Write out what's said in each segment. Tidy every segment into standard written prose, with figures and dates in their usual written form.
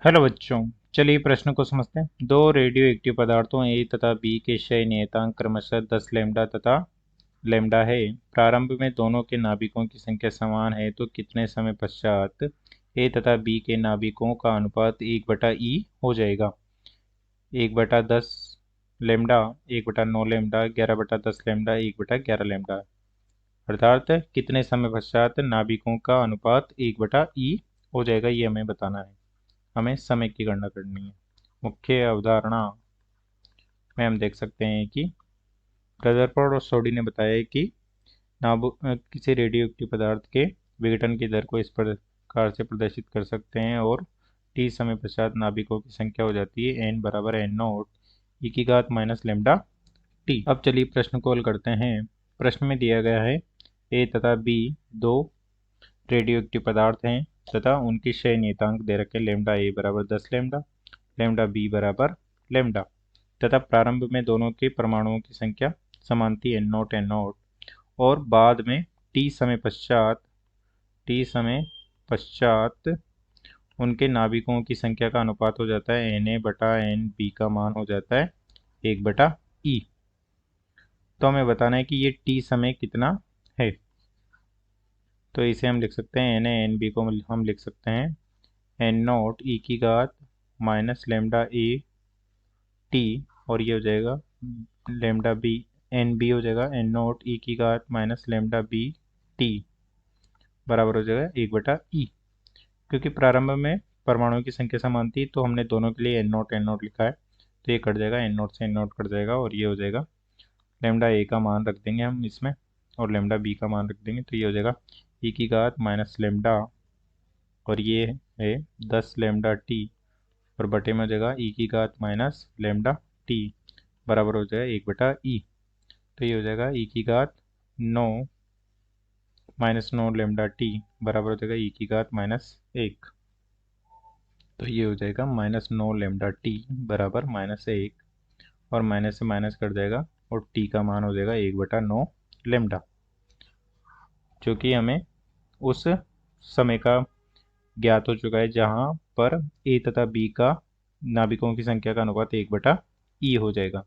Hello बच्चों। चलिए प्रश्न को समझते हैं। दो रेडियो एक्टिव पदार्थों ए तथा बी के क्षय नियतांक क्रमशः 10 लैम्डा तथा लैम्डा है। प्रारंभ में दोनों के नाभिकों की संख्या समान है तो कितने समय पश्चात ए तथा बी के नाभिकों का अनुपात 1/E हो जाएगा। 1/10 लैम्डा, 1/9 लैम्डा, 11/10 लैम्डा, 1/11 लैम्डा। अर्थात कितने समय पश्चात नाभिकों का अनुपात 1/E हो जाएगा, ये हमें बताना है। हमें समय की गणना करनी है। मुख्य अवधारणा में हम देख सकते हैं कि रदरफोर्ड और सोडी ने बताया है कि किसी रेडियो एक्टिव पदार्थ के विघटन की दर को इस प्रकार से प्रदर्शित कर सकते हैं और टी समय पश्चात नाभिकों की संख्या हो जाती है n बराबर n नोट ई की घात माइनस लैम्डा टी। अब चलिए प्रश्न को हल करते हैं। प्रश्न में दिया गया है ए तथा बी दो रेडियो एक्टिव पदार्थ हैं तथा उनकी क्षय नियतांक दे रखे लैम्डा ए बराबर 10 लैम्डा, लैम्डा बी बराबर लैम्डा तथा प्रारंभ में दोनों के परमाणुओं की संख्या समान थी n0 और बाद में टी समय पश्चात उनके नाभिकों की संख्या का अनुपात हो जाता है Na/Nb का मान हो जाता है 1/E। तो हमें बताना है कि ये टी समय कितना है। तो इसे हम लिख सकते हैं Na/Nb को हम लिख सकते हैं n0 ई की घात माइनस लैम्डा ए टी, और ये हो जाएगा लैम्डा बी एन बी हो जाएगा n0 ई की घात माइनस लैम्डा बी टी बराबर हो जाएगा 1/E। क्योंकि प्रारंभ में परमाणुओं की संख्या समान थी तो हमने दोनों के लिए n0 लिखा है, तो ये कट जाएगा, n0 से n0 कट जाएगा और ये हो जाएगा लैम्डा ए का मान रख देंगे हम इसमें और लैम्डा बी का मान रख देंगे, तो ये हो जाएगा ई की घात माइनस लैम्डा और ये है 10 लैम्डा टी और बटे में हो जाएगा ई की घात माइनस लैम्डा टी बराबर हो जाएगा 1/E। तो ये हो जाएगा ई की घात 9 -9 लैम्डा टी बराबर हो जाएगा ई की घात -1। तो ये हो जाएगा -9 लैम्डा टी बराबर -1 और माइनस से माइनस कट जाएगा और टी का मान हो जाएगा 1/9 लैम्डा, जो कि हमें उस समय का ज्ञात हो चुका है जहाँ पर ए तथा बी का नाभिकों की संख्या का अनुपात 1/E हो जाएगा।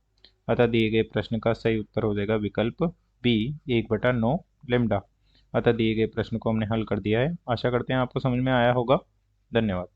अतः दिए गए प्रश्न का सही उत्तर हो जाएगा विकल्प बी 1/9 लैम्डा। अतः दिए गए प्रश्न को हमने हल कर दिया है। आशा करते हैं आपको समझ में आया होगा। धन्यवाद।